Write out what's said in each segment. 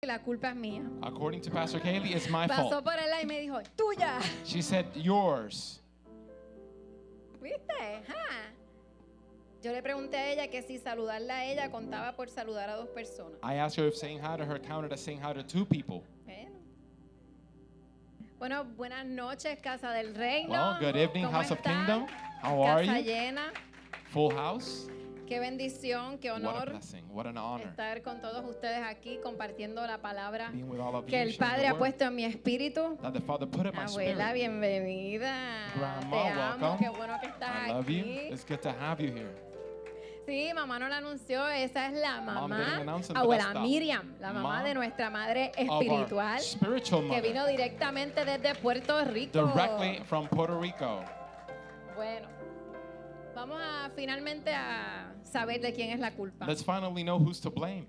La culpa es mía. According to Pastor Kaylee, it's my Pasó fault. por el lado y me dijo, tuya. She said, yours. ¿Viste? Ja. Yo le pregunté a ella que si saludarla a ella contaba por saludar a dos personas. I asked her if saying hi to her counted as saying hi to 2 people. Bueno, buenas noches, Casa del Reino. Well, good evening, ¿Cómo House of están? Kingdom. How are Casa you? llena. Full house? Qué bendición, qué What a honor blessing. What an honor. estar con todos ustedes aquí compartiendo la palabra Being with all of que you, el sharing Padre the ha word puesto en mi espíritu. that the Father put in my Abuela, spirit. bienvenida. Grandma, Te amo, welcome. qué bueno que estás I love you. aquí. It's good to have you here. Sí, mamá no la anunció, esa es la Mom mamá, didn't announce it, but abuela that's the Miriam, la mamá mom de nuestra madre Of our espiritual, spiritual que mother, vino directamente desde Puerto Rico. directly from Puerto Rico. Bueno, vamos a finalmente a saber de quién es la culpa. Let's finally know who's to blame.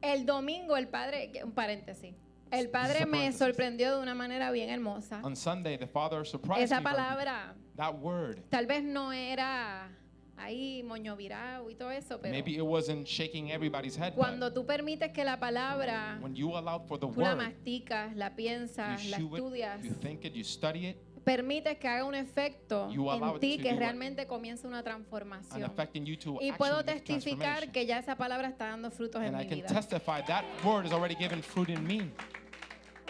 El domingo el padre, un paréntesis, el padre me paréntesis. sorprendió de una manera bien hermosa. On Sunday, the Father surprised Esa me by palabra that word. tal vez no era ahí moño virado y todo eso, pero Maybe it wasn't shaking everybody's head, cuando but tú permites que la palabra when you allowed for the tú la word, masticas, la you piensas, la chew estudias, it, you think it, you study it, permites que haga un efecto You allow en it ti, to que do what- realmente comience una and transformación. affecting you to Y actually puedo make a testificar transformation. que ya esa palabra está dando frutos en And mi I can vida. testify that word has already given fruit in me.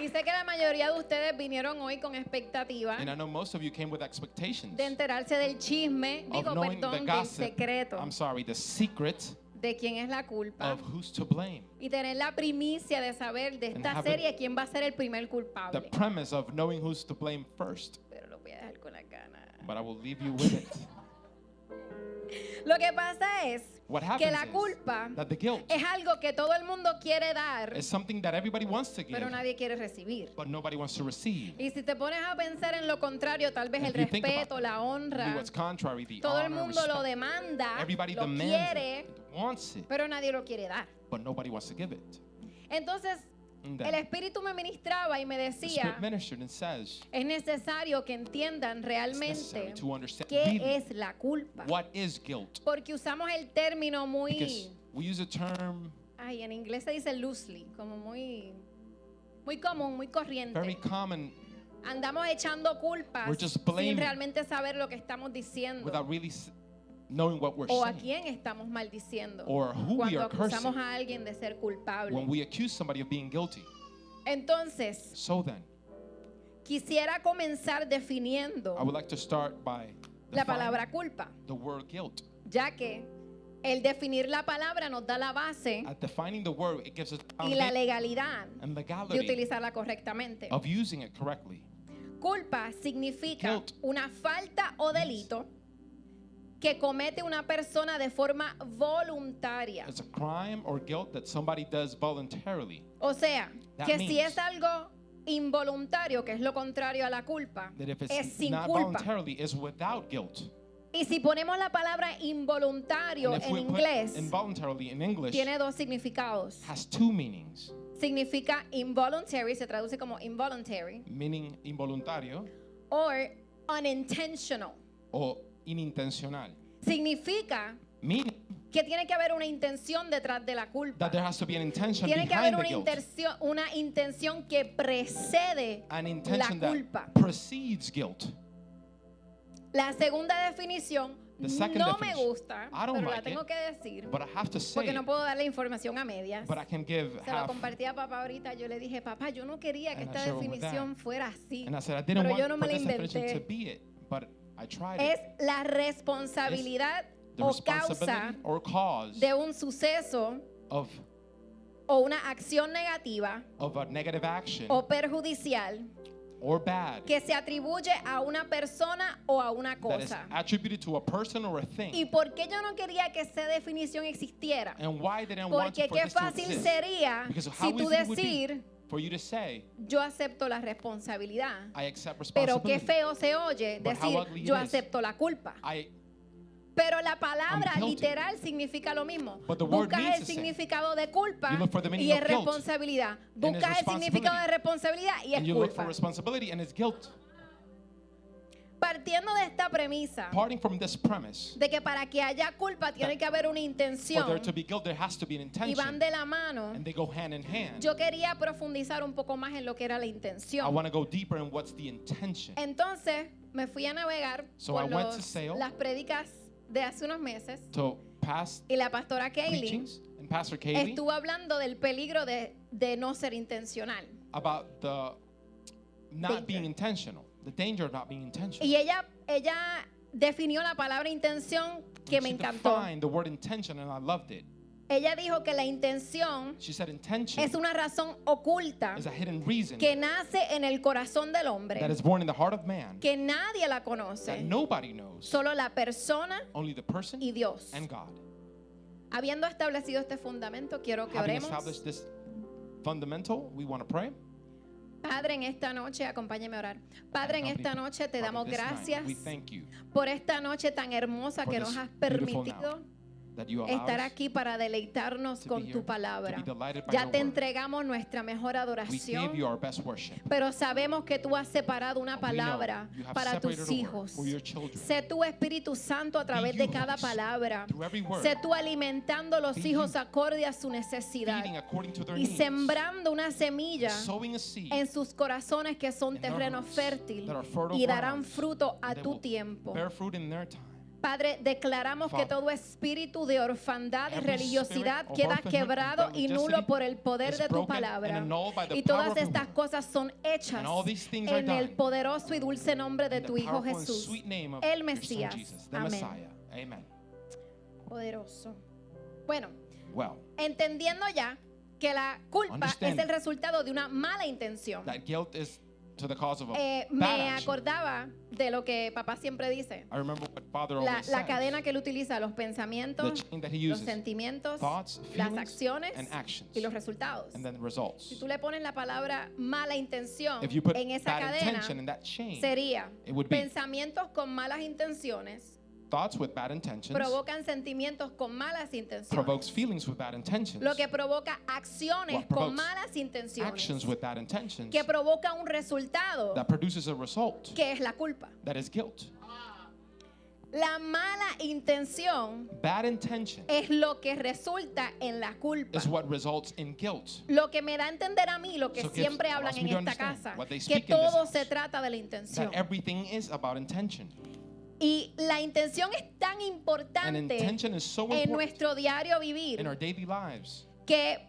Y sé que la mayoría de ustedes vinieron hoy con expectativa And I know most of you came with expectations de enterarse del chisme, of digo, knowing the perdón, del gossip, secreto the secret de quién es la culpa. of who's to blame. Y tener la primicia de saber de And esta have serie quién va a ser el primer The culpable. premise of knowing who's to blame first. Pero lo voy a dejar con la gana. But I will leave you with it. Lo que pasa es What que happens la culpa is that the guilt es algo que todo el mundo quiere dar, is something that everybody wants to give, pero nadie quiere recibir. but nobody wants to receive. Y si te pones a pensar en lo contrario, tal vez And el if you think respeto, about la Do honra, what's contrary, the todo el honor, mundo lo respect. demanda, Everybody lo demands quiere, it, wants it, pero nadie lo quiere dar. but nobody wants to give it. Entonces, And el then Espíritu me ministraba y me the decía, Spirit ministered and says, es necesario que entiendan it's realmente necessary to understand qué really es la culpa. what is guilt. Porque usamos el término muy, Because we use a term ay, en inglés se dice loosely, como muy común, muy corriente. very common Andamos echando culpas We're just sin blaming realmente saber lo que estamos diciendo without really knowing what we're o a saying. quién estamos maldiciendo Or who we cuando are acusamos cursing a alguien de ser culpable. when we accuse somebody of being guilty. Entonces, So then, quisiera comenzar definiendo I would like to start by la defining palabra culpa, the word guilt. ya que el definir la palabra nos da la base At defining the word, it gives us y la foundation legalidad and de legality utilizarla correctamente. of using it correctly. Culpa significa Guilt una falta o delito que comete una persona de forma voluntaria. It's a crime or guilt that somebody does voluntarily. O sea, That que si means es algo involuntario, que es lo contrario a la culpa, That if es it's sin not culpa. voluntarily, is without guilt. Y si ponemos la palabra involuntario And if en we put inglés, involuntarily in English, tiene dos significados. has 2 meanings, Significa involuntary, se traduce como involuntary, meaning involuntario or unintentional. o inintencional. Significa Meaning que tiene que haber una intención detrás de la culpa. that there has to be an intention Tiene que behind haber the guilt. una intención que precede An la intention culpa. that precedes guilt. La segunda definición The second no me definition. gusta, I don't pero la like tengo it, que decir But I have to say porque it, no puedo darle información a medias. but I can give Se lo half. compartí a papá ahorita. Yo le dije, papá, yo no quería que And I esta share with my definición dad. fuera así. And I said I didn't Pero want yo no me for la this definition to inventé. be it, but I tried Es it. la responsabilidad The o causa responsibility or cause de un suceso of o una acción negativa a negative action o perjudicial or bad que se atribuye a una persona o a una that is cosa. attributed to a person or a ¿Y thing. por qué yo no quería que esa definición existiera? And why did I want Porque for qué this to fácil exist? sería Because si how tú easy it would be decir, for you to say, yo acepto la responsabilidad. I accept Pero qué responsibility. feo se oye But how decir, ugly it yo is. acepto la culpa. I Pero la palabra I'm guilty. literal significa lo mismo. But the word Buscas means el the same. significado de culpa You look for the meaning y es of guilt. responsabilidad. And it's Buscas el significado de responsibility. responsabilidad y es and you look for culpa. responsibility and it's guilt. Partiendo de esta premisa Parting from this premise, de que para que haya culpa tiene que haber una for intención there to be guilt, there has to be an y van intention, de la mano, and they go hand in hand. yo quería profundizar un poco más en lo que era la I intención. want to go deeper in what's the intention. Entonces me fui a navegar So por I went to sail. las prédicas de hace unos meses So past y la pastora Kaylee preachings and Pastor Kaylee estuvo hablando del peligro de no ser intencional. about the not Danger. being intentional, the danger of not being intentional. Y ella definió la palabra intención que And me she encantó. defined the word intention, and I loved it. Ella dijo que la intención She said intention es una razón oculta is a hidden reason que nace en el corazón del that hombre, is born in the heart of man que nadie la that conoce, nobody knows, solo la persona only the person y Dios. and God. Habiendo establecido este fundamento, quiero que Having oremos. established this fundamental, we want to pray. Padre, en esta noche, acompáñame a orar. Padre, en esta noche te damos Father, this night, gracias we thank you por esta noche tan hermosa for que this nos has beautiful permitido that you allow estar us aquí para deleitarnos to be con here, tu to palabra. be delighted by Ya your te word. entregamos nuestra mejor We gave adoración, you our best worship. pero sabemos que tú has separado una We know palabra you have para separated tus a word hijos. for your children. Sé tu Espíritu Santo a través you, de cada Holy Spirit, palabra. through every word. Sé tú alimentando los Be hijos you, acorde a su necesidad Feeding according to their y needs. sembrando una semilla Sowing a seed en sus corazones que son in their terreno hearts fértil that are fertile y darán grounds, fruto a and they tu will tiempo. bear fruit in their time. Padre, declaramos que Father, todo espíritu de orfandad y every religiosidad spirit of queda orphanhood quebrado and y religiousity nulo por el poder is de tu broken palabra. and annulled by the Y power todas of your estas word. cosas son hechas And all these things are en el done poderoso y dulce nombre de in tu the Hijo powerful and Jesús, sweet name of el your Son Mesías. Jesus, the Amén. Messiah. Amen. Poderoso. Bueno, Well, entendiendo ya que la culpa es Understand el resultado de una mala intención. that guilt is to the cause of a Me bad action. acordaba de lo que papá siempre dice. I remember what Father La always says. cadena que él utiliza, los The pensamientos, chain that he los uses, sentimientos, thoughts, las feelings, acciones and actions, y los resultados. and then results. Si tú le pones la palabra mala intención If you put en esa bad cadena, intention in that chain, sería it would be pensamientos con malas intenciones thoughts with bad intentions, provocan sentimientos con malas intenciones. provokes feelings with bad intentions, Lo que provoca acciones What con provokes malas intenciones actions with bad intentions, que provoca un resultado that produces a result que es la culpa. that is guilt. La mala intención Bad intention es lo que resulta en la culpa. is what results in guilt. Lo que me da a entender a mí, lo que So gives- siempre hablan allows en me to esta understand casa, what they que speak in this todo house. se trata de la intención. That everything is about intention. Y la intención es tan And importante intention is so en important nuestro diario vivir in our daily lives que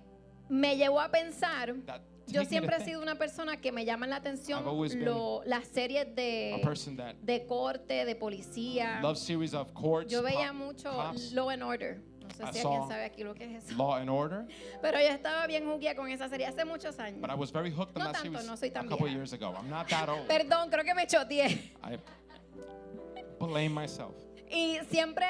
me llevó a pensar. that Yo take me siempre to he think. sido una persona que me llaman la atención I've always been las series a person that de corte, de policía. loves series of courts, Yo veía mucho cops, Law and Order. No sé I si saw alguien sabe aquí lo que es eso. Law and Order, Pero yo estaba bien juguía con esa serie hace muchos años. but I was very hooked on No that tanto, series no soy a tan couple vieja. years ago. I'm not that old. Perdón, creo que me choteé. I blame myself. Y siempre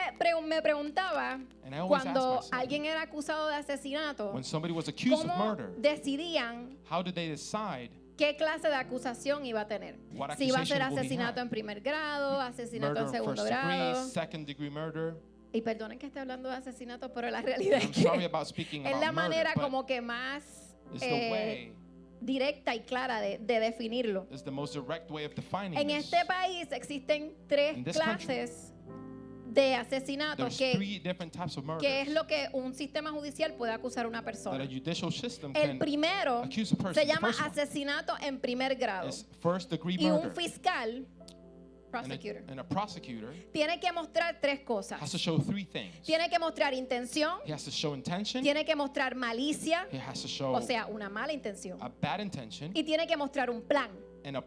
me preguntaba, And I always ask cuando myself, alguien era acusado de asesinato, when somebody was accused of ¿cómo murder, decidían how did they decide qué clase de acusación iba a tener? What Si iba a ser accusation will be asesinato had? en primer grado, asesinato murder en of segundo first degree, grado. second degree murder? Y perdonen que esté hablando de asesinato, pero la realidad I'm es sorry que about speaking es about la manera murder, but como que más it's the way, directa y clara de definirlo. it's the most direct way of defining En this. este país existen tres In this clases de asesinato There's que three different types of murders es lo que un sistema judicial puede acusar a una that persona. a judicial system El can primero accuse a person. se The llama first one asesinato en primer grado. is first degree Y un murder. fiscal, And prosecutor, a prosecutor tiene que mostrar tres cosas. has to show three things. Tiene que mostrar intención, He has to show intention, tiene que mostrar malicia, he has to show o sea, una mala intención, a bad intention, y tiene que mostrar un plan. and a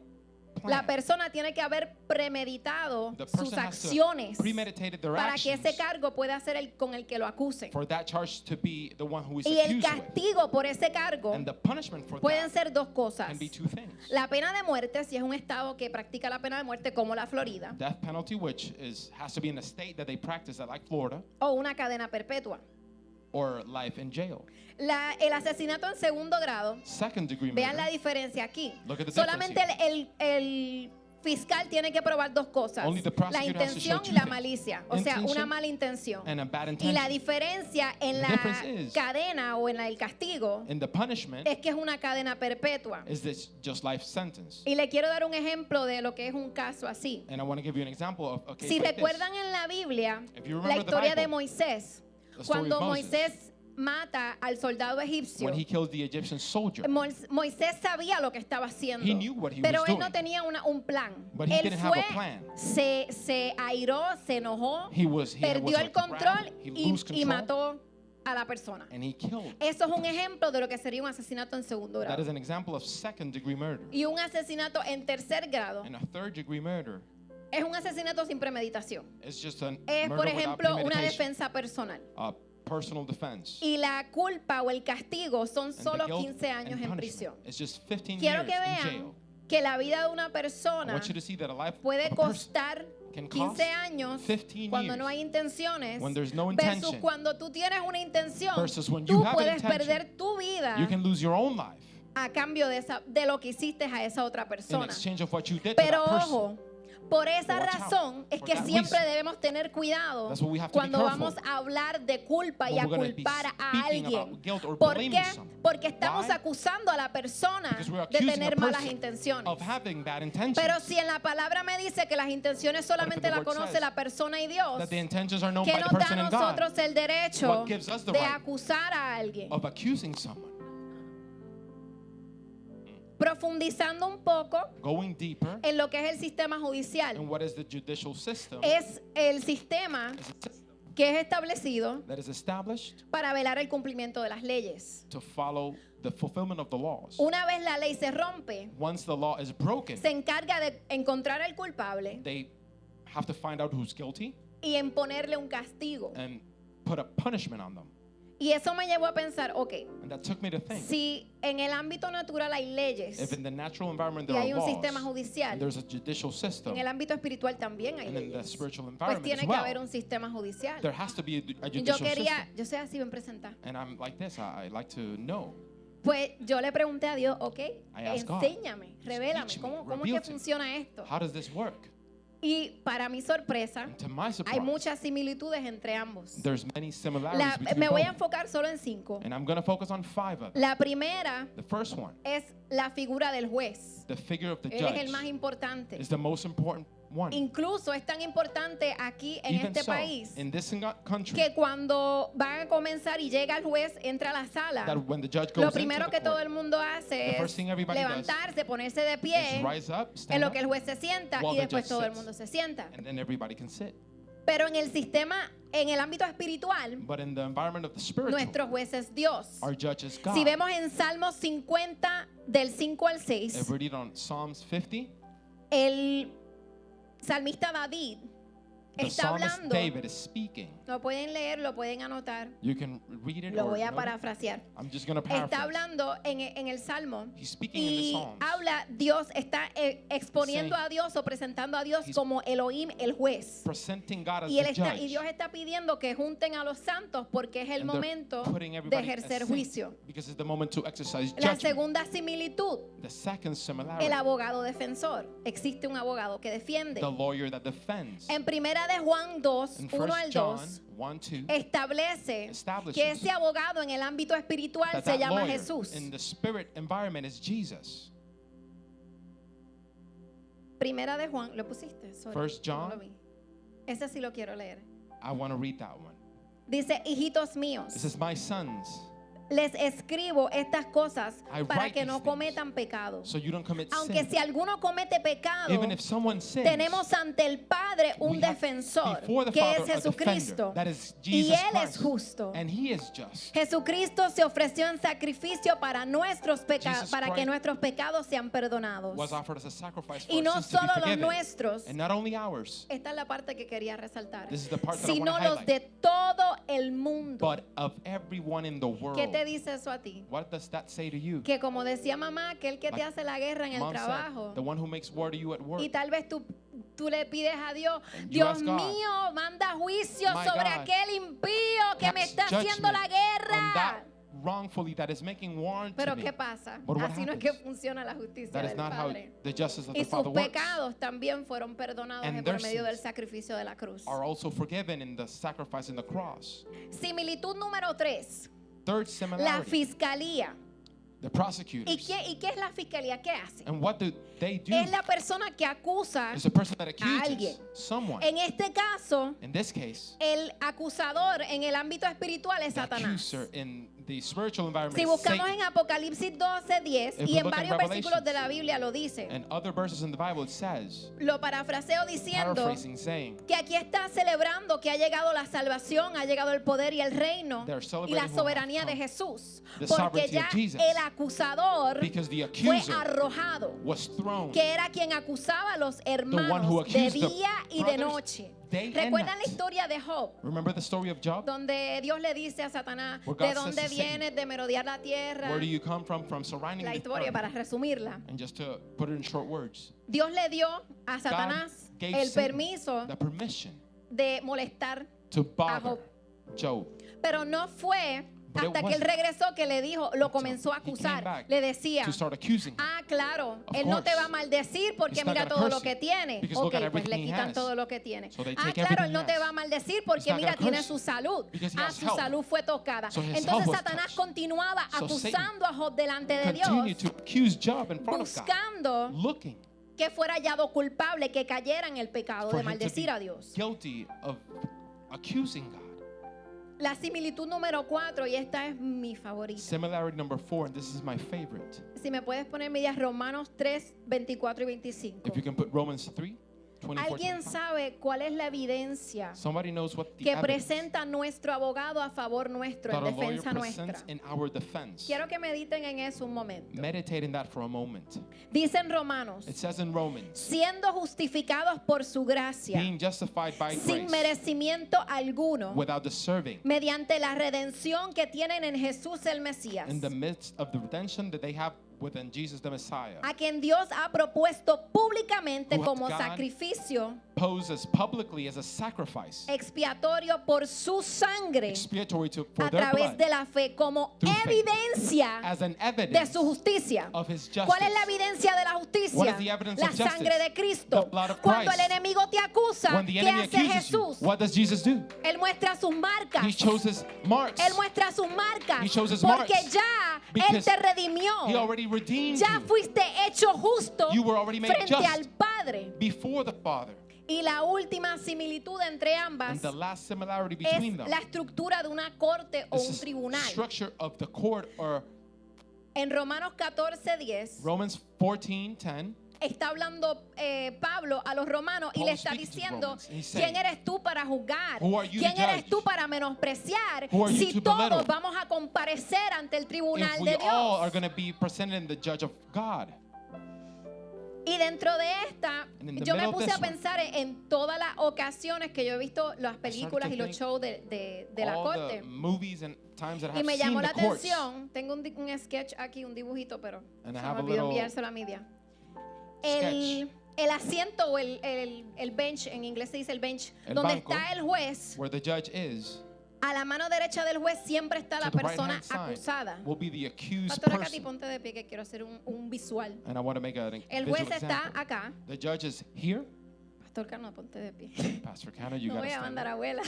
La plan. persona tiene que haber premeditado The sus person has to acciones premeditated their para que ese actions cargo pueda ser el con el que lo acusen. for that charge to be the one who is Y el accused with. castigo por ese cargo And the punishment for pueden that ser dos cosas. can be two things. La pena de muerte, si es un estado que practica la pena de muerte como la Florida, Death penalty, which has to be in a state that they practice that, like Florida, o una cadena perpetua. or life in jail. El asesinato en segundo grado, Second degree vean la murder. diferencia aquí. Look at the Solamente difference el fiscal tiene que probar dos cosas: Only the la prosecutor has to show intención two y la things. malicia, o sea, una Intention mala intención. and a bad Y la intention. diferencia en The la difference is- cadena o en el castigo And the punishment es que es una cadena perpetua. is this just life sentence. Y le quiero dar un ejemplo de lo que es un caso así. And I want to give you an example of a case Si like this. recuerdan en la Biblia If you la remember the historia de Bible, Moisés, the story cuando of Moses, Moisés mata al soldado egipcio, when he kills the Egyptian soldier, Moisés sabía lo que estaba haciendo, He knew what he pero was él no doing. tenía un plan. But he Él didn't have fue, a plan. se airó, se enojó, he was perdió el like control he y lose control, mató a la persona. and he killed. Eso es un ejemplo de lo que sería un asesinato en segundo That grado. is an example of second degree murder. Y un asesinato en tercer grado And a third degree murder es un asesinato sin premeditación. is just a Es, murder por without ejemplo, una premeditation, defensa personal. a personal defense. Y la culpa o el castigo son And the solo guilt 15 años and en punishment prisión. is just 15 Quiero years que in vean jail. que la vida de una I persona want you to see that a life puede of a person costar can cost 15 años 15 cuando years no hay intenciones when there's no versus intention cuando tú tienes una intención. versus when Tú you have an puedes intention. perder tu vida You can lose your own life a cambio de lo que hiciste a esa otra in persona. exchange of what you did to Pero that person. ojo, por esa But watch out. razón es For que that siempre reason. debemos tener cuidado That's why we have to be cuando careful vamos a hablar de culpa y when a we're gonna be culpar a speaking alguien. about guilt or ¿Por blaming qué? someone. Porque estamos Why? acusando a la persona Because we're de accusing a tener malas person intenciones. of having bad intentions. Pero si en la palabra me dice que las intenciones solamente the la word conoce says la persona y Dios, that the intentions are known ¿qué by the nos da person a and God nosotros el derecho What gives us the de right acusar a alguien? of accusing someone. Profundizando un poco Going deeper en lo que es el sistema judicial, in what is the judicial system es el sistema is a system que es establecido that is established para velar el cumplimiento de las leyes. to follow the fulfillment of the laws. Una vez la ley se rompe, Once the law is broken, se encarga de encontrar al culpable they have to find out who's guilty y en ponerle un castigo. and put a punishment on them. Y eso me llevó a pensar, ok, And that took me to think, si en el ámbito natural hay leyes if in the natural environment y there hay are un laws, sistema judicial, and there's a judicial system, en el ámbito espiritual también hay and in the leyes, spiritual pues environment tiene as que haber well, un sistema judicial. there has to be a Yo judicial quería, system. yo soy así, ven presentar. And I'm like this, I like to know. Pues yo le pregunté a Dios, ok, I asked God, enséñame, revélame, teach me, ¿cómo es reveal que to me. funciona esto? How does this work? Y para mi sorpresa, And to my hay surprise, muchas similitudes entre ambos. there's many similarities between Me voy a both. enfocar solo en 5. And I'm going to focus on 5 of them. La primera The first one, es la figura del juez. the figure of the Él es el más judge, importante. is the most important one. Incluso es tan importante aquí en Even este so, país in this country, que cuando van a comenzar y llega el juez, entra a la sala, that when the judge lo goes into primero the que todo court, el mundo hace the es first thing everybody does levantarse, ponerse de is pie, rise up, en stand lo up, que el juez se sienta while y the después judge todo el sits. mundo se sienta. and then everybody can sit. Pero en el sistema, en el ámbito espiritual, But in the environment of the spiritual, nuestro juez es Dios. our judge is God. Si vemos en Salmos 50 del 5 al 6, If we read on Psalms 50, el salmista David the está psalmist hablando, David is speaking. lo pueden leer, lo pueden anotar, You can read it lo or voy a note it. parafrasear. I'm just going to Está paraphrase. hablando en el Salmo He's speaking in the y Psalms. habla, Dios está exponiendo saying- a Dios o presentando a Dios He's como Elohim, el juez. Presenting God as Y, the judge. y Dios está pidiendo que junten a los santos porque es el and they're momento putting de everybody as ejercer saint, juicio. because it's the moment to exercise La judgment. segunda similitud, The second similarity, el abogado defensor. Existe un abogado que defiende. the lawyer that defends. En primera de Juan 2, In 1 1 al John 2, 1:2, establece establishes que ese abogado en el ámbito espiritual that se that llama lawyer Jesús. in the spirit environment is Jesus. Primera de Juan, ¿lo pusiste? Sorry, 1 John. no lo vi. Ese sí lo quiero leer. I want to read that one. Dice, hijitos míos, It says, my sons, les escribo estas cosas I para write que these no things cometan pecado. so you don't commit Aunque sin. si alguno comete pecado, Even if someone sins, tenemos ante el Padre un we have defensor, before the que Father es a defender. Jesucristo. That is Y Jesus Él es Christ. justo. And he is just. Jesucristo se ofreció en sacrificio para nuestros pecados, Jesus para que Christ nuestros pecados sean perdonados. Was offered as a sacrifice for Y our no sins to be solo los forgiven. nuestros. And not only ours, Esta es la parte que quería resaltar. This is the part that I Sino wanna los highlight. de todo el mundo. but of everyone in the world. ¿Qué te dice eso a ti? What does that say to you? Que como decía mamá, aquel que te Like hace la guerra en el Mom trabajo. said, the one who makes war to you at work. Y tal vez tú le pides a Dios, And you Dios ask God, mío, manda juicio My sobre God, aquel impío que me pass está haciendo la judgment on guerra. that wrongfully that is making war to Pero me. ¿qué pasa? But what Así no es que happens? funciona la justicia That is del not how Padre. the justice of Y the Father sus works. pecados también fueron perdonados And por their medio del sins sacrificio de la cruz. Are also forgiven in the sacrifice in the cross. Similitud número 3. Third La similarity, fiscalía. the ¿Y prosecutors. qué es la fiscalía? ¿Qué hace? And what do they do? Es la persona que acusa. Is the person that alguien. accuses someone. En este caso, In this case, el acusador en el ámbito espiritual es the Satanás. accuser in the spiritual environment Si is buscamos Satan. en Apocalipsis 12:10 If y we en look in varios versículos Revelations, de la Biblia lo dice, And other verses in the Bible it says, lo parafraseo diciendo paraphrasing, saying, que aquí está celebrando que ha llegado la salvación, ha llegado el poder y el reino They're y celebrating la what has soberanía de come. Jesús. The Porque sovereignty ya of Jesus. el acusador because the fue accuser arrojado, was thrown. que era quien acusaba a los who hermanos de accused the día y de brothers noche. day and ¿Recuerdan la night. historia de Job? Remember the story of Job? Donde Dios le dice a Satanás, Where ¿de God dónde says to Satan, vienes de merodear la tierra? Where do you come from? From surrounding La the historia, earth. para resumirla. And just to put it in short words, Dios le dio a Satanás gave el Satan permiso the permission de molestar, to bother Job. Job. pero no fue But it hasta que él wasn't regresó que le dijo, lo comenzó a he came acusar. back Le decía, to start accusing him. ah, claro, Of él no te course. va a maldecir porque He's not mira gonna todo curse lo que you, tiene. because Ok, look at pues le everything he quitan has. todo lo que tiene. So they Ah, take claro, everything él no he te has. va a maldecir porque not mira, gonna tiene curse su you, salud. because he Ah, has su health. salud fue tocada. So his health Entonces was Satanás touched. continuaba So acusando a Job delante de Continue Dios, to accuse Job in front of God, buscando looking que fuera hallado culpable, que cayera en el pecado for de him to maldecir be a Dios. guilty of accusing God. La similitud número 4, y esta es mi favorita. Similarity number 4, and this is my favorite. Si me puedes poner medias Romanos 3, 24 y 25. If you can put Romans 3, 24, ¿Alguien 25. sabe cuál es la evidencia Somebody knows what the que evidence presenta nuestro abogado a favor nuestro, that en a lawyer defensa nuestra? presents in our defense. Quiero que mediten en eso un momento. Meditate in that for a moment. Dice en Romanos, It says in Romans, siendo justificados por su gracia, being justified by sin grace, merecimiento alguno, without deserving, mediante la redención que tienen en Jesús el Mesías, in the midst of the redemption that they have within Jesus the Messiah, a quien Dios ha propuesto públicamente Who como God sacrificio poses publicly as a sacrifice, expiatorio por su sangre, expiatory for a their través blood, de la fe, como through faith, evidencia as an de evidence su justicia. of his justice. ¿Cuál es la evidencia de la What justicia? is the evidence La of justice? sangre de Cristo. The blood of Cuando el Christ. enemigo te acusa, When the ¿qué enemy hace accuses you, Jesús? what does Jesus do? Él muestra sus marcas. He shows his marks. Él muestra sus marcas. He shows his Porque marks. ya Él Because te redimió. He already redeemed Ya you fuiste hecho justo You were already made frente just. al Padre. before the Father. Y la última similitud entre ambas And the last similarity es between them la estructura de una corte o is un the tribunal. structure of the court, or En Romanos 14:10 Romans 14:10. está hablando Pablo a los romanos y Paul le está speaks to diciendo, Romans, and he's ¿quién saying, eres tú para juzgar? Who are you ¿Quién to eres judge? tú para menospreciar Who are you si to todos belittle? vamos a comparecer ante el tribunal If we de all are Dios? going to be presented in the judge of God. Y dentro de esta, And in the yo me middle of puse this a pensar en todas las ocasiones que yo he visto las to películas y los think shows de la All corte. the movies and times that I Y have me seen llamó the la courts. atención, tengo un sketch aquí, un dibujito, pero And I se have me a olvidó little enviárselo a Media. sketch. El asiento o el bench, en inglés se dice el bench, El donde banco. está el juez, Where the judge is, a la mano derecha del juez siempre está la to the persona right-hand side acusada. will be the accused Pastora Katy, person. ponte de pie que quiero hacer un visual. And I want to make an El visual juez está example. acá. The judge is here. Pastor Carlos, ponte de pie. Pastor Canna, you No got to voy a stand mandar up. abuela.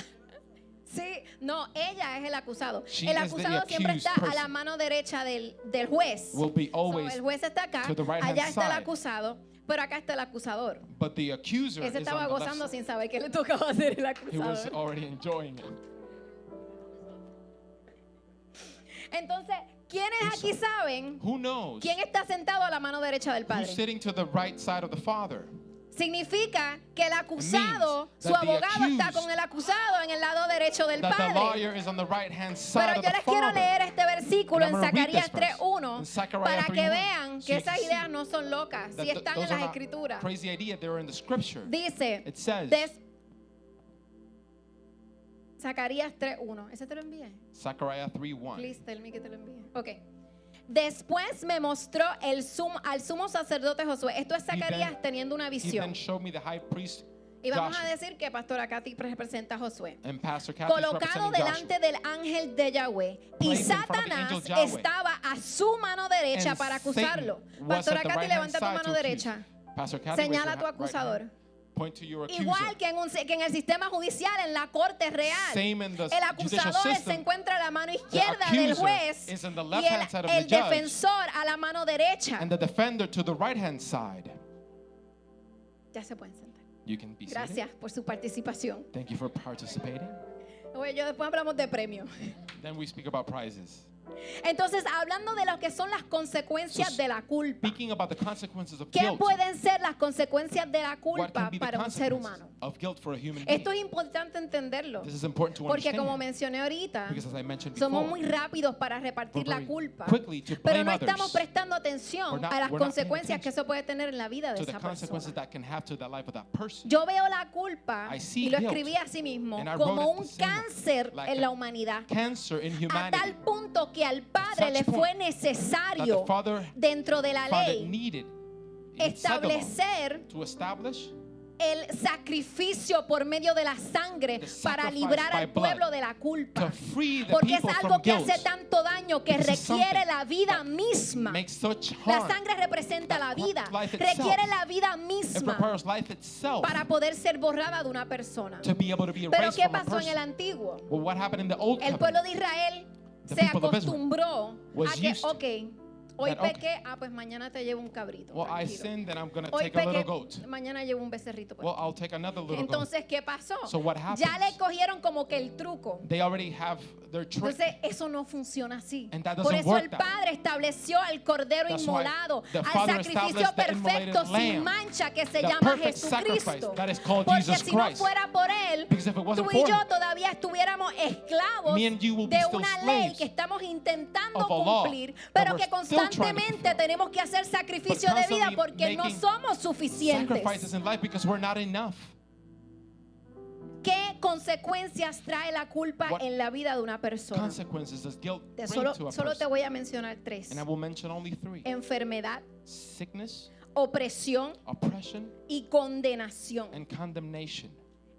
Sí, no, ella es el acusado. She El is the acusado siempre accused está a la person. mano derecha del juez. Will be So, always el juez está acá, to the right-hand allá está el side. acusado, pero acá está el acusador. But the accuser Ese is estaba on the left gozando side. sin saber que le tocaba hacer el He was acusador. already enjoying it. Entonces, ¿quiénes aquí saben Who knows quién está sentado a la mano derecha del who's Padre? sitting to the right side of the Father? Significa que el acusado, means su that the abogado está accused- con el acusado en el lado derecho del That the Padre. lawyer is on the right-hand side Pero of yo the les quiero Father. leer este versículo en And I'm gonna read Zacarías this verse. 3:1 In Zechariah para que 3:1, vean so que you esas can ideas see no son locas, That si están en those las are not escrituras. crazy idea, they're in the scripture. Dice, It says, Zacarías 3:1. ¿Ese te lo envié? Zechariah 3:1. Please tell me que te lo envíe. Ok. Después me mostró al sumo sacerdote Josué. Esto es Zacarías teniendo una He visión. then showed me the high priest Y vamos a Joshua. decir que Pastora Katy representa a Josué. And Pastor Kathy is Colocado representing delante Joshua. del ángel de Yahweh. Y Placed in front of the Satanás angel Yahweh. estaba a su mano derecha And para Satan acusarlo. was Pastora at the Katy, right-hand levanta tu side mano to accuse. derecha. Pastor Kathy, raise Señala your a tu right acusador. hand. Point to your accuser. Igual que en el sistema judicial, en la corte real, Same in the el judicial acusador se system. encuentra a la mano izquierda del accuser juez is on the y left-hand side of el the judge. defensor a la mano derecha. And the defender to the right-hand side. Ya se pueden sentar. You can be Gracias por su participación. seated. Thank you for participating. Oye, yo después hablamos de premios. Then we speak about prizes. Entonces, hablando de lo que son las consecuencias So, de la culpa. Speaking about the consequences of ¿Qué guilt. pueden ser las consecuencias de la What culpa can be the para un ser consequences humano? of guilt for a human Esto being? es importante entenderlo, This is important to porque understand. como mencioné ahorita, Because as I mentioned somos before, muy rápidos para repartir we're la very culpa, quickly to pero blame no estamos others prestando atención We're not- a las we're not paying consecuencias que attention eso puede tener en la vida de to the esa consequences persona. that can have to the life of that person. Yo veo la culpa, I see y lo guilt, escribí así mismo, and I como wrote it un the same way, cáncer like en a la humanidad. Cancer in A tal humanity punto que al Padre such le point fue that necesario, the Father dentro de la found it ley, needed inside the law establecer to establish el sacrificio por medio de la sangre The para sacrifice librar by al pueblo blood de la culpa. to free the Porque es people algo from que guilt. hace tanto daño que This is requiere something la vida that misma. makes such La harm. sangre representa la vida, Life itself. requiere la vida It misma requires life itself para poder ser borrada de una persona. to be able to be Pero erased ¿qué from a pasó en el person. antiguo? Well, what happened in the old El covenant? pueblo de Israel The se people of Israel acostumbró was a que, used to ok, hoy that, okay. pequé, pues mañana te llevo un cabrito. Well, I tranquilo. sinned, then I'm going to Hoy take a little pequé, goat. mañana llevo un becerrito. pues. Well, I'll take another little goat. Entonces, ¿qué pasó? So what Ya happens? le cogieron como que el truco. They already have their trick. Entonces, eso no funciona así. And that Por doesn't eso work el that Padre estableció al Cordero That's why inmolado, the al Father sacrificio established the perfecto, immolated sin lamb, mancha, que se the llama perfect Jesucristo. sacrifice that is called Porque Jesus si no Christ. fuera por Él, Because if it wasn't tú y for yo him, todavía estuviéramos esclavos me and you will be de still una ley slaves que estamos intentando of a law cumplir, that pero we're que still trying to constantemente fulfill. tenemos que hacer sacrificio But de vida constantly porque no making somos suficientes. sacrifices in life because we're not enough. ¿Qué consecuencias trae la culpa What en la vida de una persona? Consequences does guilt bring Solo, to a solo te person? voy a mencionar tres. And I will mention only three. Enfermedad, Sickness, opresión oppression, y condenación. and condemnation.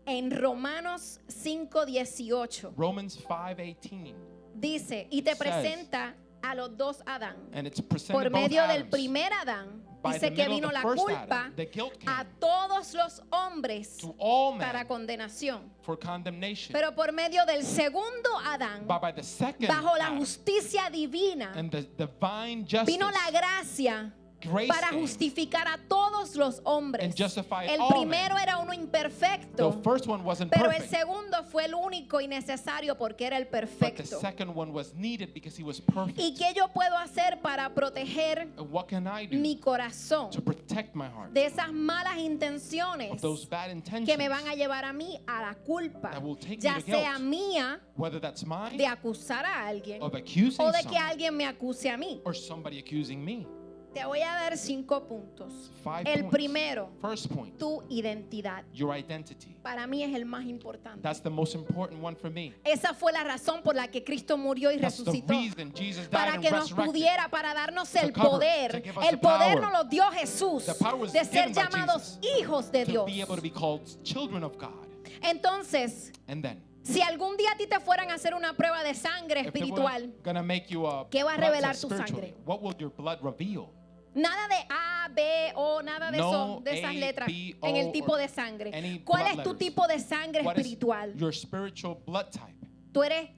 En Romanos 5:18 Romans 5:18. dice, y te Says, presenta a los dos Adán. And it's presented Por both medio del Adams. primer Adán, By dice the que middle vino of la the first culpa Adam, the guilt a came todos los hombres to all para men condenación. for condemnation. Pero por medio del segundo Adán, But by the second bajo la Adam justicia divina, and the divine justice, vino la gracia grace para came. justificar a todos los hombres. And justify El all primero men. era uno The imperfecto, first one wasn't pero el perfect, segundo fue el único y necesario porque era el but the perfecto. second one was needed because he was perfect. ¿Y qué yo puedo hacer para proteger And what can I do mi corazón to protect my heart de esas malas of intenciones those bad intentions que me van a llevar a mí a la culpa, that will take me ya to sea guilt? mía Whether that's mine, de acusar a alguien of accusing o de que someone, alguien me acuse a mí? or somebody accusing me? Te voy a dar 5 puntos. 5 El points. primero, First point, tu identidad. your identity. Para mí es el más importante. That's the most important one for me. Esa fue la razón por la que Cristo murió y That's the resucitó. reason Jesus died Para and que nos resurrected. pudiera, para darnos el cover, to poder. give us El the poder power. nos lo dio Jesús The power was de ser given by llamados Jesus hijos de to Dios. be able to be called children of God. Entonces, And then, si algún día a ti te fueran a hacer una prueba de sangre if they were espiritual, gonna make you a ¿qué va a blood revelar test tu spiritually, sangre? what will your blood reveal? nada de A, B, O, nada de No eso, de esas A, letras B, en el O, tipo or de sangre. any ¿Cuál blood es tu letters. tipo de sangre What is espiritual? your spiritual blood type? Tú eres,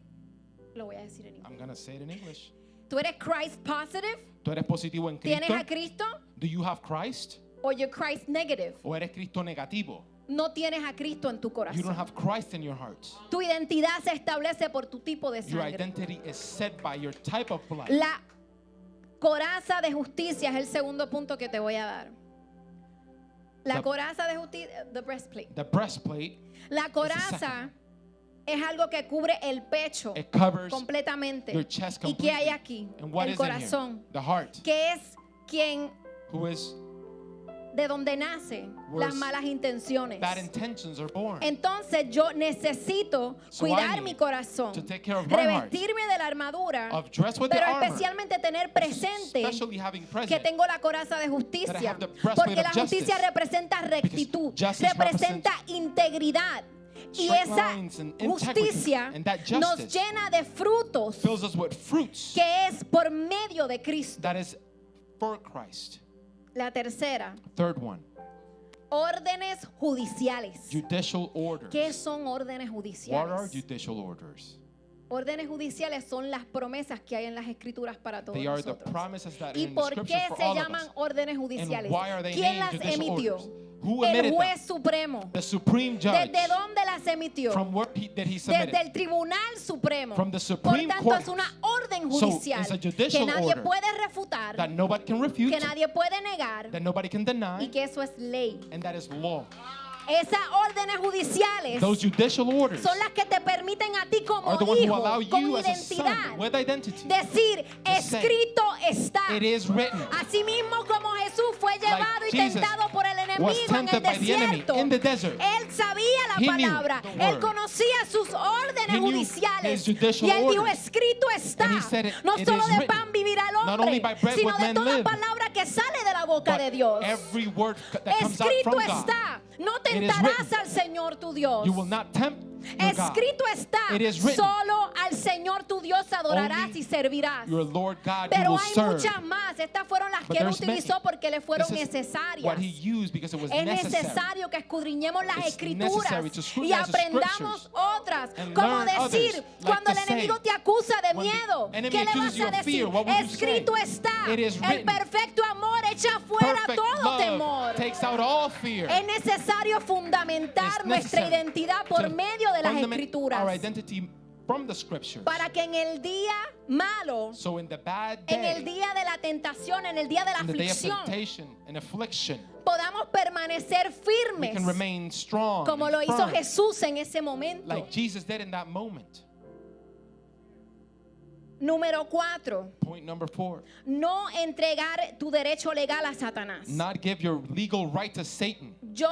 lo voy a decir en I'm inglés. gonna say it in English. ¿Tú eres Christ positive? ¿Tú eres positivo en ¿Tienes Cristo? a Cristo? Do you have Christ? ¿O you're Christ negative? ¿O eres Cristo negativo? No tienes a Cristo en tu You don't corazón. have Christ in your heart. Tu identidad se establece por tu tipo de Your sangre. identity is set by your type of blood. La coraza de justicia es el segundo punto que te voy a dar. La The- coraza de justicia, the breastplate. The breastplate, La coraza es algo que cubre el pecho it covers completamente. your chest ¿Y qué hay completely. aquí? And what El is in here? corazón, The heart, que es quien who is de donde nacen Where las malas intenciones. bad intentions are born. Entonces yo necesito So I cuidar need mi corazón, to take care of my heart, revestirme de la armadura, of dress with the pero armor, especialmente tener presente especially having que present tengo la coraza de that I justicia, have the breastplate porque of la justicia justice. representa rectitud, justice representa integridad. Y straight esa lines and integrity, justicia and that nos justice llena de frutos fills us with fruits que es por medio de Cristo. that is for Christ. La tercera, Third one, órdenes judiciales. judicial orders. ¿Qué son órdenes What are judiciales? judicial orders? Órdenes judiciales son las promesas que hay en las escrituras para todos They are the nosotros. promises that are ¿Y in the por scriptures qué for se all of llaman us. órdenes judiciales? And why are they ¿Quién named las judicial emitió? orders? Who El emitted juez them? supremo. The supreme judge. ¿Desde dónde las emitió? From where did he submit Desde it? el Tribunal Supremo. From the Por Supreme tanto, Court es una orden So, judicial it's a que judicial nadie order puede refutar, That nobody can refute, que nadie puede negar that nobody can deny, y que eso es ley. and that is law. Esas órdenes judiciales Those judicial orders son las que te permiten a ti como are the ones who hijo, allow con you as a identidad, son with identity. decir, escrito está. It is written. Asimismo como Jesús fue llevado y Jesus tentado por el enemigo was en el tempted by the enemy desierto, in the desert. él sabía la He knew palabra, the él word. conocía sus órdenes He knew judiciales his judicial y él dijo, orders. escrito está. And he said it- No it solo is de written. pan vivirá el Not only hombre, by bread sino would de men toda live, palabra que sale de la boca but de Dios. every word that comes out Escrito from God. está, no is tentarás written. al Señor tu Dios. You will not tempt your God. Escrito está, It is written. solo al Señor tu Dios adorarás Only y servirás. Your Lord God you Pero will hay serve. muchas más. Estas fueron las But que él there's many. utilizó porque le fueron This is necesarias. what he used because it was Es necessary. necesario que escudriñemos las It's escrituras necessary to y scrutinize the aprendamos scriptures otras. and Como learn decir, others, like cuando to el enemigo say, te acusa de when the miedo, enemy ¿qué le accuses vas you a of decir? fear, what would you Escrito say? está. It is El written. perfecto amor echa fuera Perfect todo love temor. takes out all fear. Es necesario fundamentar It's nuestra necessary identidad por to medio de las fundament escrituras our identity from the scriptures. para que en el día malo, So in the bad en el day, día de la tentación, en el día de la in the day of aflicción, temptation and affliction, podamos permanecer we firmes can remain strong como and lo hizo firm, Jesús en ese momento. like Jesus did in that moment. Número 4, Point number 4. no entregar tu derecho legal a Satanás. Not give your legal right to Satan. Yo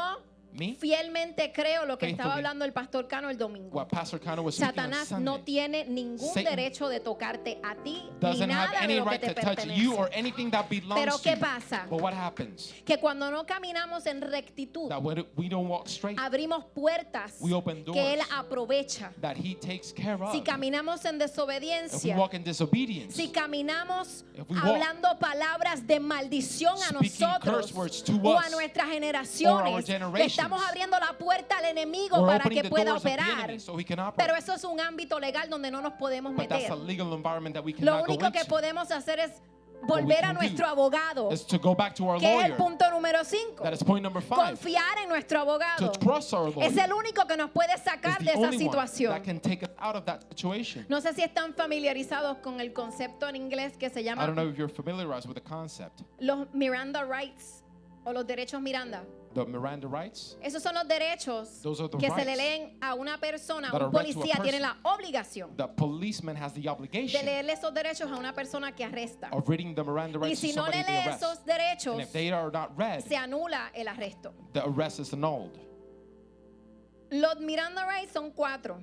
Me? fielmente creo lo que estaba Faithfully. hablando el pastor Cano el domingo. What Pastor Cano was speaking on Satanás Sunday. no tiene ningún Satan derecho de tocarte a ti ni Doesn't have nada de any lo que right te to touch you or pertenece. anything that belongs Pero to ¿qué you. pasa? But what happens? Que cuando no caminamos en rectitud, That when we don't walk straight, abrimos puertas We open que Él doors. aprovecha. that he takes care of. Si caminamos en If we desobediencia, walk in disobedience, si caminamos If we walk hablando palabras de maldición a speaking nosotros curse words to o a us nuestras or our generaciones, le generations, estamos abriendo la puerta al enemigo we're para opening que the pueda doors of the operar. enemy so he can operate. Pero eso es un ámbito legal donde no nos podemos But that's meter. a legal environment that we Lo cannot go único que into. podemos hacer es we volver a can do nuestro abogado, Is to go back to our que es el lawyer. punto número 5. That is point number 5. Confiar en nuestro abogado. To trust our lawyer. Es el único que nos puede Is sacar the de esa only one situación. that can take us out of that situation. No sé si están familiarizados con el concepto en inglés que se I don't llama know if you're familiarized with the concept. los Miranda Rights o los derechos Miranda. The Miranda rights. Esos son los derechos Those are the que se le rights leen a una persona, that un are read to a policía tiene person. la obligación The policeman has the de obligation leerle esos derechos a una persona que arresta. of reading the Miranda Y rights to si no somebody le they lee arrest. esos derechos, And if they are not read, se anula el arresto. the arrest is annulled. Los Miranda Rights son 4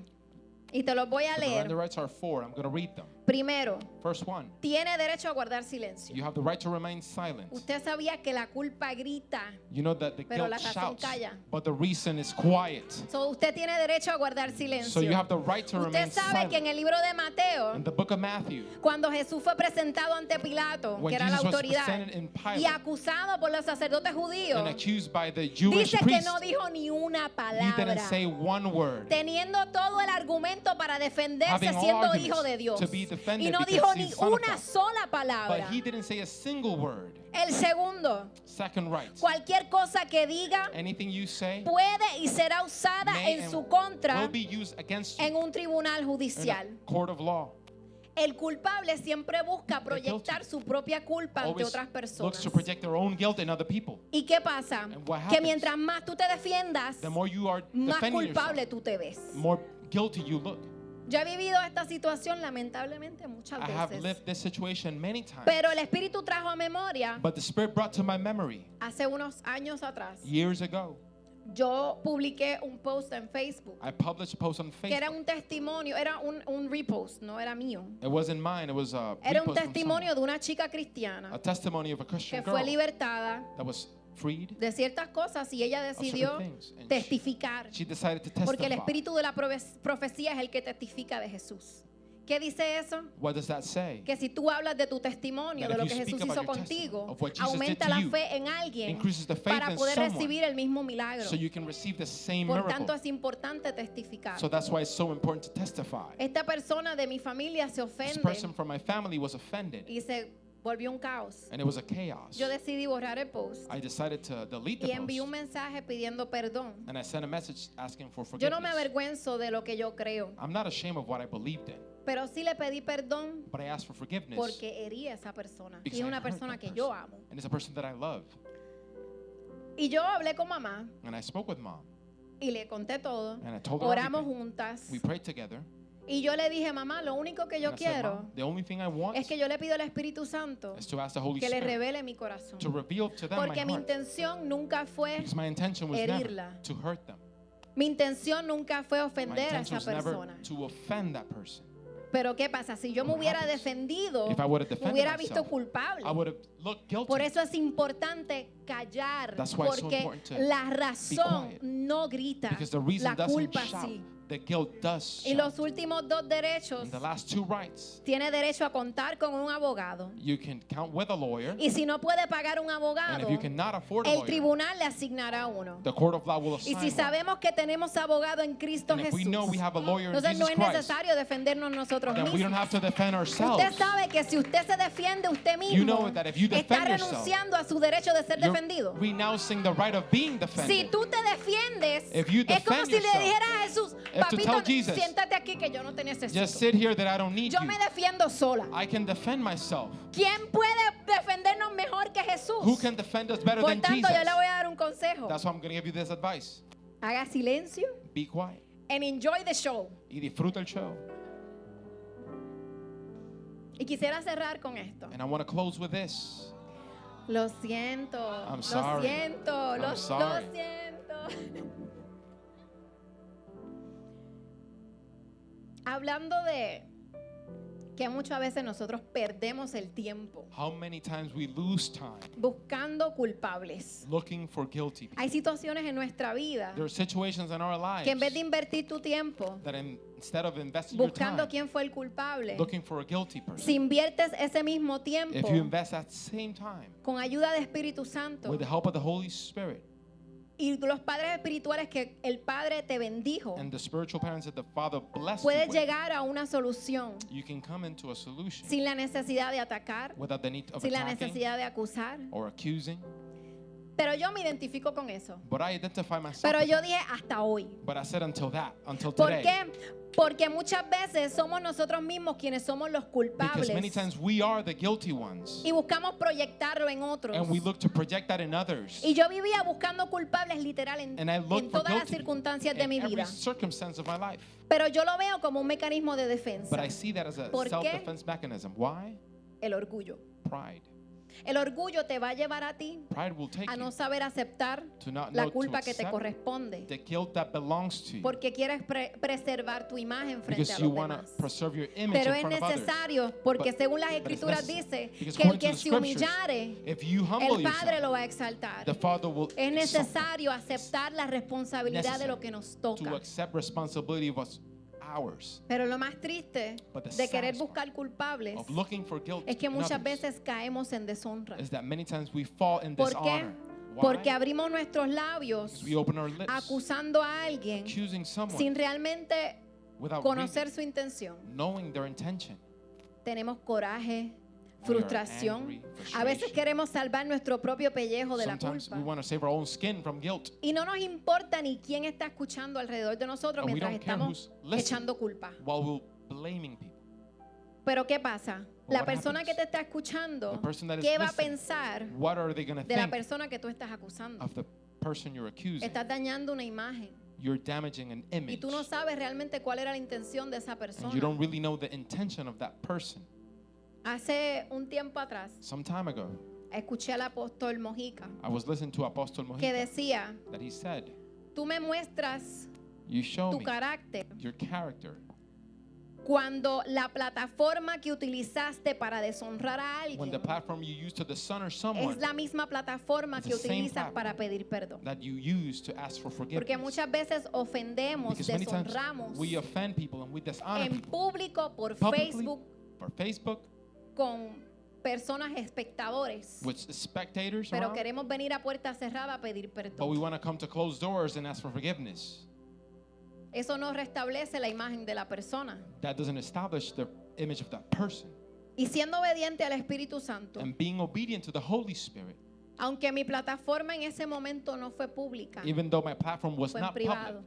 y te los voy a The Miranda leer. rights are 4. I'm going to read them. Primero, First one, tiene derecho a guardar silencio. you have the right to remain silent. Usted sabía que la culpa grita. You know that the Pero guilt la razón shouts, calla. but the reason is quiet. So, usted tiene derecho a guardar So silencio. you have the right to remain Usted sabe que en silent. el libro de Mateo, In the book of Matthew, cuando Jesús fue presentado ante Pilato, when que era la Jesus was autoridad, presented in y Pilate acusado por los sacerdotes and judíos, accused by the Jewish dice que priest, no dijo ni una he didn't palabra, say one word. teniendo todo el argumento para defenderse Having all siendo arguments hijo de Dios. to be defended Y no because dijo he's ni son of una God. sola But palabra. he didn't say a single word. El segundo, Second right. cualquier cosa que diga Anything you say puede y será usada may en and su contra will be used against you en un tribunal in judicial. a court of law. El culpable siempre busca The guilty proyectar su propia culpa ante Always otras looks personas. to project their own guilt in other people. ¿Y qué pasa? And what Que happens? mientras más tú te defiendas, The more you are más defending culpable yourself, tú te ves. more guilty you look. Yo he vivido esta situación lamentablemente muchas I have veces. lived this situation many times. Pero el Espíritu trajo a memoria But the Spirit brought to my memory hace unos años atrás. years ago. Yo publiqué un post en Facebook I published a post on que era Facebook. un testimonio, era un repost, no era mío. It wasn't mine. It was a Era un repost from testimonio someone. de una chica cristiana A testimony of a que Christian fue girl libertada that was freed de ciertas cosas y ella of certain decidió things. And testificar. she decided to Porque el testify. espíritu de la profecía es el que testifica de Jesús. ¿Qué dice eso? What does that say? Que si tú hablas de tu testimonio, That de lo if que you Jesús speak hizo about your contigo, testimony, of what Jesus aumenta did to la you, fe en alguien increases the faith para in poder someone, recibir el mismo milagro. so you can receive the same Por miracle. tanto, es importante testificar. So that's why it's so important to testify. Esta persona de mi familia se This ofende person from my family was offended, y se volvió un caos. and it was a chaos. Yo decidí borrar el post I decided to delete y the envié un post, mensaje pidiendo perdón. and I sent a message asking for Yo no me forgiveness. avergüenzo de lo que yo creo, I'm not ashamed of what I believed in, pero sí le pedí perdón but I asked for forgiveness porque herí a esa persona. Y because es I una hurt persona that que person, yo amo. and it's a person that I love. Y yo hablé con mamá And I spoke with mom, y le conté todo. and I told her Oramos everything. juntas. We prayed together, Y yo le dije, mamá, lo único que yo and I said, quiero Mom, the only thing I want es que yo le pido al Espíritu Santo is to ask the Holy que le Spirit revele mi corazón. to reveal to them my Porque mi heart. intención nunca fue, Because my intention was never herirla. to hurt them. mi intención nunca fue My ofender a intention esa was never persona. to offend that person. Pero ¿qué pasa? Si yo me What hubiera happens? defendido, If I would have me defended hubiera visto myself, culpable. I would have looked guilty. Por eso es importante callar, That's why it's so porque important to la razón quiet. no grita, Because the reason la doesn't culpa shout, sí. the guilt does Y shout. los últimos dos derechos, And the last two rights, tiene derecho a contar con un abogado. you can count with a lawyer, Y si no puede pagar un and abogado, if you cannot afford a el lawyer, tribunal le asignará uno. the court of law will Y assign si one. sabemos que tenemos abogado en Cristo And if we Jesús, know we have a lawyer in entonces no Jesus es Christ, necesario defendernos nosotros then we don't mismos. have to defend ourselves. Usted sabe que si usted se defiende usted You know mismo, that if you está defend yourself, renunciando a su derecho de ser You're defendido. renouncing the right of being Si defended. tú te defiendes, If you es como defend si le yourself, dijeras a Jesús, if to tell papito, Jesus, siéntate aquí que yo no te necesito. Just sit here that I don't need Yo you. me defiendo sola. I can defend myself. ¿Quién puede defendernos mejor que Jesús? Who can defend us better Por than tanto, Jesus? yo le voy a dar un consejo. That's why I'm going to give you this advice. Haga silencio Be quiet and enjoy the show. y disfruta el show. Y quisiera cerrar con esto. And I want to close with this. Lo siento, I'm lo sorry. siento, I'm lo sorry. siento. Hablando de que muchas veces nosotros perdemos el tiempo How many times we lose time buscando culpables. looking for guilty people. Hay situaciones en nuestra vida There are situations in our lives que en vez de invertir tu tiempo that instead of investing your buscando time quién fue el culpable, looking for a guilty person, si inviertes ese mismo if tiempo you invest that same time con ayuda de Espíritu Santo with the help of the Holy Spirit y los padres espirituales que el Padre te bendijo, and the spiritual parents that the Father blessed puedes you with, llegar a una solución you can come into a solution sin la necesidad de atacar, without the need of sin la attacking necesidad de acusar. or accusing. Pero yo me identifico con eso. But I identify myself Pero with yo that. dije hasta hoy. But I said until ¿Por today. qué? Porque muchas veces somos nosotros mismos quienes somos los Because many culpables times we are the guilty ones. y buscamos proyectarlo en otros. And we look to project that in others. Y yo vivía buscando culpables literal en And I look en for todas las guilty circunstancias de in mi every vida. circumstance of my life. Pero yo lo veo como un mecanismo de defensa. But I see that as a ¿Por qué? self-defense mechanism. Why? El orgullo. Pride. El orgullo te va a llevar a ti Pride will take a no you saber aceptar to not la know to culpa que te accept corresponde. the guilt that belongs to you. Porque quieres preservar tu imagen frente Because a you los want to demás. preserve your image Pero in es front of others. necesario, porque But- según las but it's escrituras necessary. dice Because que el according to que the se scriptures, humillare, if you humble el Padre lo yourself, va a exaltar. the Father will Es exalt necesario aceptar la responsabilidad de lo necessary que nos to toca. accept responsibility of what's ours. Pero lo más triste But the de querer saddest buscar culpables Of looking for guilt es que in muchas others veces caemos en deshonra. is that many times we fall in ¿Por qué? dishonor. Why? Porque abrimos nuestros labios Because we open our lips acusando a alguien accusing someone sin realmente without conocer really su intención. knowing their intention. Tenemos coraje, We are frustración. angry, A veces frustration. queremos salvar nuestro propio pellejo de la Sometimes we culpa. want to save our own skin from guilt. Y no nos importa ni quién está escuchando alrededor de nosotros And we mientras don't care estamos who's listening. echando culpa. While we're blaming people. Pero ¿qué pasa? But La what persona happens? que te está escuchando, The person that is ¿qué va a listening, pensar What are they going to de la think persona que tú estás acusando? of the person you're accusing? Estás dañando una imagen. you're damaging an Y image. tú no sabes realmente cuál era la intención de esa And you persona. don't really know the intention of that person. Hace un tiempo atrás, Some time ago, escuché al apóstol Mojica I was listening to Apostle que Mojica decía, that he said, tú me muestras you show tu me carácter your character cuando la plataforma que utilizaste para deshonrar a when the alguien platform you use to dishonor someone es la misma plataforma It's que the same utilizas platform. para pedir perdón. that you use to ask for Porque forgiveness. muchas veces ofendemos, Because many times deshonramos we offend people and we dishonor en people público, por publicly, Facebook, for Facebook, con personas espectadores. with spectators Pero around, queremos venir a puerta cerrada a pedir but we perdón. want to come to closed doors and ask for forgiveness. Eso no restablece la imagen de la persona. That doesn't establish the image of that person. Y siendo obediente al Espíritu Santo, And being obedient to the Holy Spirit, aunque mi plataforma en ese momento no fue pública, even though my platform was fue en not public, privado.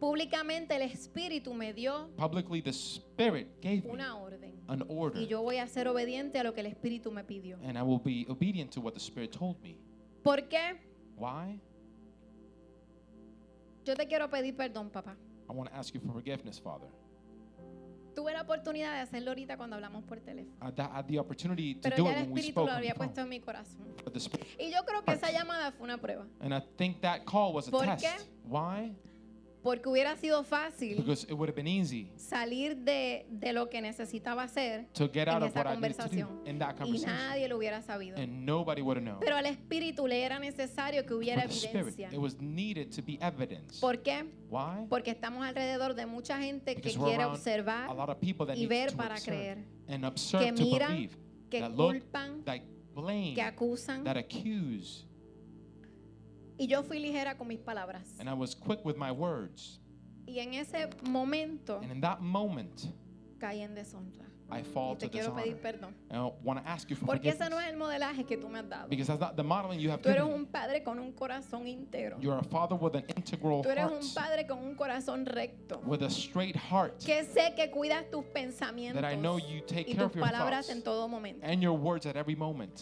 Públicamente el Espíritu me dio publicly the Spirit gave me una orden. an order, Y yo voy a ser obediente a lo que el Espíritu me pidió. and I will be obedient to what the Spirit told me. ¿Por qué? Why? Yo te quiero pedir perdón, papá. I want to ask you for forgiveness, Father. Tuve la oportunidad de hacerlo ahorita cuando hablamos por teléfono. I had the opportunity to Pero do ya it el when we Espíritu spoke lo on the había phone. puesto en mi corazón. But the Spirit, Y yo creo que esa llamada fue una prueba. and I think that call was a ¿Por test. qué? Why? Porque hubiera sido fácil Because it would have been easy salir de lo que necesitaba hacer to get out en of what esa I needed to do conversación. in that Y conversation, nadie lo hubiera sabido. and nobody would have known. Pero al Espíritu le era necesario que hubiera For the Spirit, evidencia. it was needed to be evidence. ¿Por qué? Why? Porque estamos alrededor de mucha gente que Because we're quiere around observar a lot of people that y need ver to para observe creer, and observe que to miran, believe, que that look, culpan, that blame, que acusan. that accuse. Y yo fui ligera con mis palabras. And I was quick with my words. Y en ese momento And in that moment, caí en deshonra. I Y fall te to quiero pedir dishonor. perdón. And I want to ask you for Porque ese no forgiveness. es el modelaje que tú me has dado. Because that's not the modeling you have Tú eres given me. un padre con un corazón íntegro. You're a father with an integral Tú eres heart, un padre con un corazón recto. with a straight heart, Que sé que cuidas tus pensamientos that I know you take y care tus of your palabras thoughts en todo momento. and your words at every moment.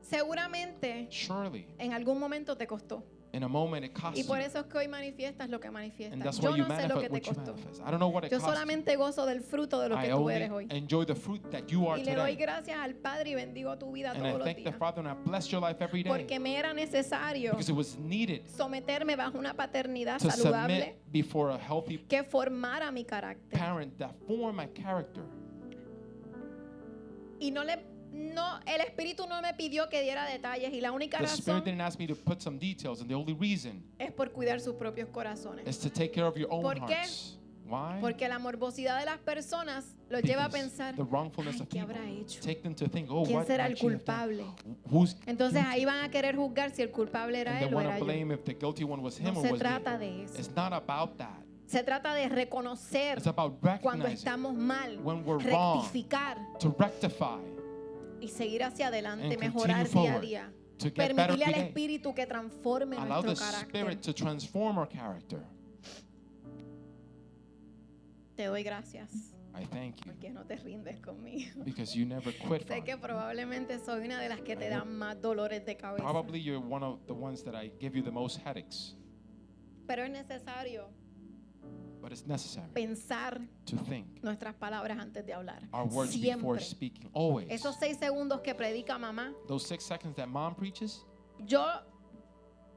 Seguramente Surely, en algún momento te costó. in a moment, it costs Y por you. eso es que hoy manifiestas lo que And manifiestas. that's Yo why you no sé lo que manifest te what you costó. manifest. I don't know what it Yo costs you. solamente gozo del fruto de lo que I tú only eres hoy. enjoy the fruit that you are Y le doy today. gracias al Padre y bendigo tu vida And todos I los thank the días. Father and I bless your life every day. Porque me era necesario Because it was needed someterme bajo una paternidad to saludable submit before a healthy que formara mi carácter. parent that formed my character. Y el Espíritu no me pidió que diera detalles y la única The Spirit razón didn't ask me to put some details, and the only reason es por cuidar sus propios corazones. is to take care of your own ¿Por qué? hearts. Why? Porque la morbosidad de las personas los lleva a Because pensar, the wrongfulness "Ay, of ¿qué people habrá hecho? take them to think, oh, ¿Quién what será el might she have done? culpable? Who's Entonces guilty? ahí van a querer juzgar si el culpable era And they él o want era to yo. blame if the guilty one was him No or se was trata me. de eso. It's not about that. Se trata de reconocer It's about cuando recognizing, estamos mal, when we're wrong, rectificar to rectify, y seguir hacia adelante, and mejorar continue día a forward, día. to get better Permitirle al every day. Espíritu que transforme Allow nuestro the carácter. Spirit to transform our character. Te doy gracias I thank you porque no te rindes conmigo. because you never quit. Sé que Father. probablemente soy una de las que te dan más dolores de cabeza. Probably you're one of the ones that I give you the most headaches, Pero es necesario but it's necessary pensar to think nuestras palabras antes de hablar. our words before Siempre. speaking. Always. Esos 6 segundos que predica mamá, Those 6 seconds that mom preaches, yo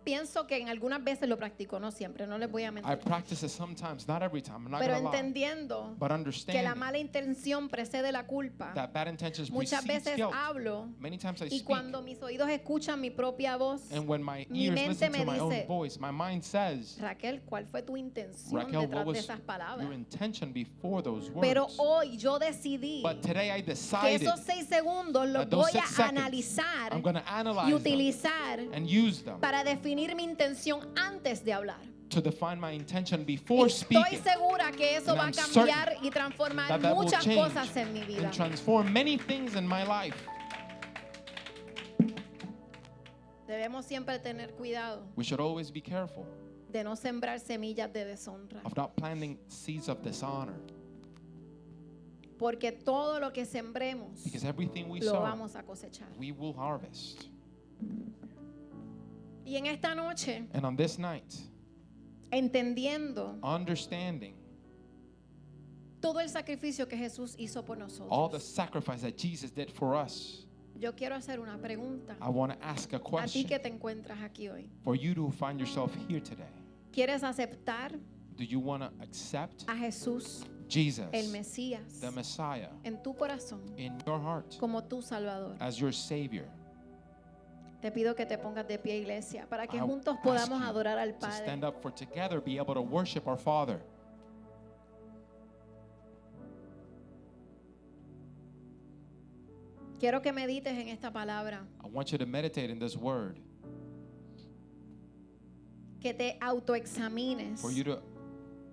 pienso que en algunas veces lo practico, no siempre, no les voy a I mentir. practice it sometimes, not every time. I'm not Pero gonna lie. entendiendo But que la understanding mala intención precede la culpa, that bad intentions muchas precedes veces guilt. hablo Many times I y speak, cuando mis oídos escuchan mi propia voz, and when my mi ears mente listen me to my own dice, voice, my mind says, Raquel, ¿cuál fue tu intención Raquel, detrás what de was esas palabras? your intention before those Pero words? hoy yo decidí But today I que decided esos 6 segundos los that those voy 6 a seconds, analizar I'm going to y analyze them utilizar and use them para definir mi intención antes de hablar. to define my intention Y before estoy speaking, segura que eso And va a I'm cambiar y transformar that will muchas change cosas en mi vida. and transform many things in my life. Debemos siempre tener cuidado We should always be careful de no sembrar semillas de deshonra, of not planting seeds of dishonor, porque todo lo que sembremos because everything we lo sow, vamos a cosechar. we will harvest. Y en esta noche And on this night, entendiendo understanding todo el sacrificio que Jesús hizo por all the nosotros. sacrifice that Jesus did for us, Yo quiero hacer una pregunta I want to ask a a ti question que te encuentras aquí hoy. for you to find yourself here today. ¿Quieres aceptar Do you want to accept a Jesús, Jesus, el Mesías, the Messiah, en tu corazón in your heart como tu Salvador? as your Savior? Te pido que te pongas de pie, iglesia, para que I juntos ask podamos you adorar al to Padre. stand up for together be able to worship our Father. Quiero que medites en esta palabra, I want you to meditate in this word, que te autoexamines for you to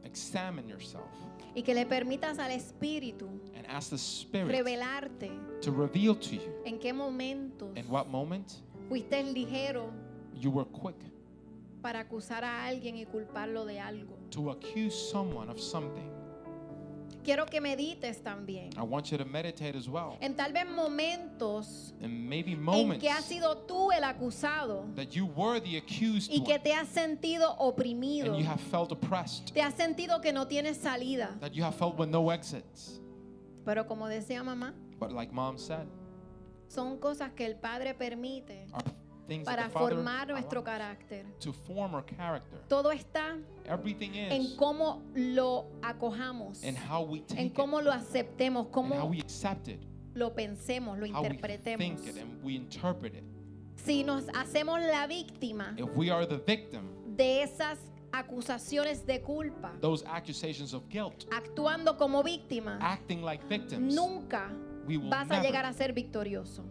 examine yourself y que le permitas al Espíritu and ask the Spirit revelarte to reveal to you en qué momentos in what moment fuiste ligero you were quick para acusar a alguien y culparlo de algo. to accuse someone of something. Quiero que medites también I want you to meditate as well. en tal vez momentos And maybe en moments que has sido tú el acusado that you were the accused y que one te has sentido oprimido, and you have felt oppressed, te has sentido que no tienes salida. that you have felt with no exits. Pero como decía mamá, But like Mom said, son cosas que el Padre permite are things that para the Father formar nuestro allows carácter. to form our character. Todo está Everything en is cómo lo acojamos, in how we take en it, cómo lo aceptemos, and how cómo we accept it, lo pensemos, lo how we interpretemos. think it, and we interpret it. Si nos hacemos la víctima If we are the victim, de esas acusaciones de culpa, those accusations of guilt, actuando como víctima, acting like victims, nunca we will vas a llegar never a ser victorioso.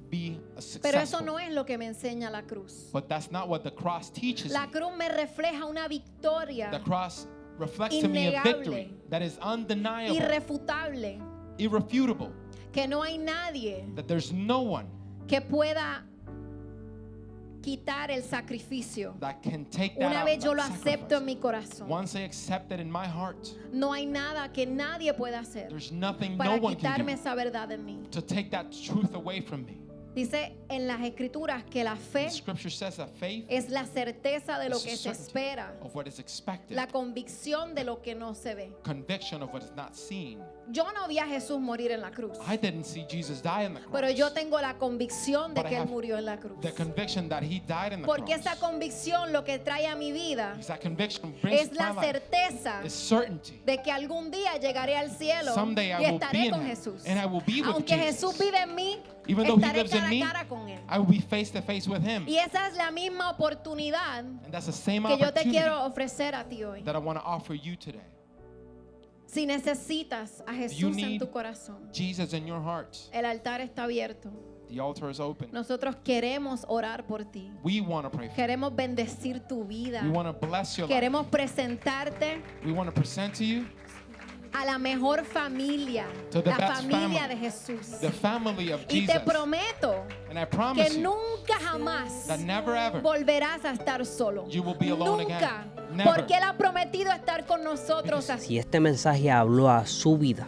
be Pero eso successful. no es lo que me enseña la cruz. But that's not what the cross teaches La me. cruz me refleja una victoria The cross reflects to me a innegable, victory that is undeniable, irrefutable, irrefutable, que no hay nadie that there's no one que pueda quitar el sacrificio. that can take that Una out, vez yo lo that acepto sacrifice. en mi corazón, Once I accept it in my heart, no hay nada que nadie pueda hacer there's nothing para no one can quitarme do esa verdad de mí. to take that truth away from me. Dice en las escrituras que la fe The scripture says that faith es la certeza de lo is que se certainty espera, of what is expected, la convicción de lo que no se ve. conviction of what is not seen. Yo no vi a Jesús morir en la cruz, I didn't see Jesus die on the cross, pero yo tengo la convicción de But I que Él have murió en la cruz. the conviction that he died on the Porque cross. esa convicción lo que trae a mi vida Because that conviction brings es to la my life certeza is certainty. de que algún día llegaré al cielo Someday I y will be estaré in con heaven, Jesús. and I will be with Aunque Jesus. Jesús vive en mí, Even though he estaré lives in cara me, a cara con Él. I will be face to face with him. Y esa es la misma oportunidad And that's the same que yo te opportunity quiero ofrecer a ti hoy. that I want to offer you today. Si necesitas a You Jesús en need tu corazón, Jesus in your heart. el altar está abierto. The altar is open. Nosotros queremos orar por ti. We want to pray for you. Queremos bendecir tu vida. We want to bless your life. Queremos presentarte We want to present to you a la mejor familia, To the la best familia family. de Jesús. the family of Y Jesus. te prometo And I promise que you nunca jamás that never ever volverás a estar solo. you will be alone Nunca. again. Never. Porque Él ha prometido estar con nosotros así. Si este mensaje habló a su vida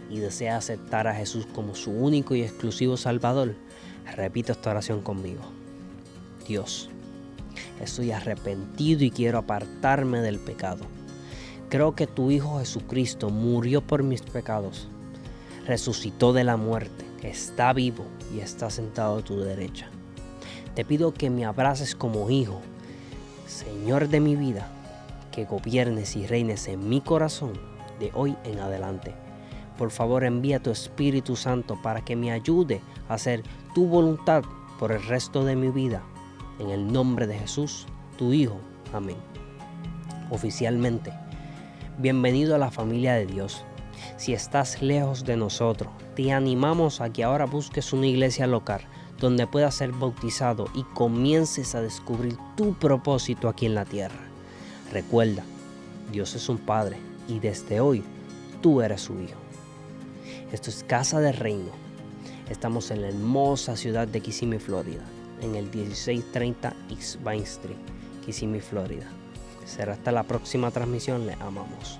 y desea aceptar a Jesús como su único y exclusivo Salvador, repite esta oración conmigo. Dios, estoy arrepentido y quiero apartarme del pecado. Creo que tu Hijo Jesucristo murió por mis pecados, resucitó de la muerte, está vivo y está sentado a tu derecha. Te pido que me abraces como hijo, Señor de mi vida, que gobiernes y reines en mi corazón de hoy en adelante. Por favor, envía tu Espíritu Santo para que me ayude a hacer tu voluntad por el resto de mi vida. En el nombre de Jesús, tu Hijo. Amén. Oficialmente, bienvenido a la familia de Dios. Si estás lejos de nosotros, te animamos a que ahora busques una iglesia local donde puedas ser bautizado y comiences a descubrir tu propósito aquí en la tierra. Recuerda, Dios es un Padre y desde hoy tú eres su hijo. Esto es Casa del Reino. Estamos en la hermosa ciudad de Kissimmee, Florida, en el 1630 East Vine Street, Kissimmee, Florida. Será hasta la próxima transmisión. Le amamos.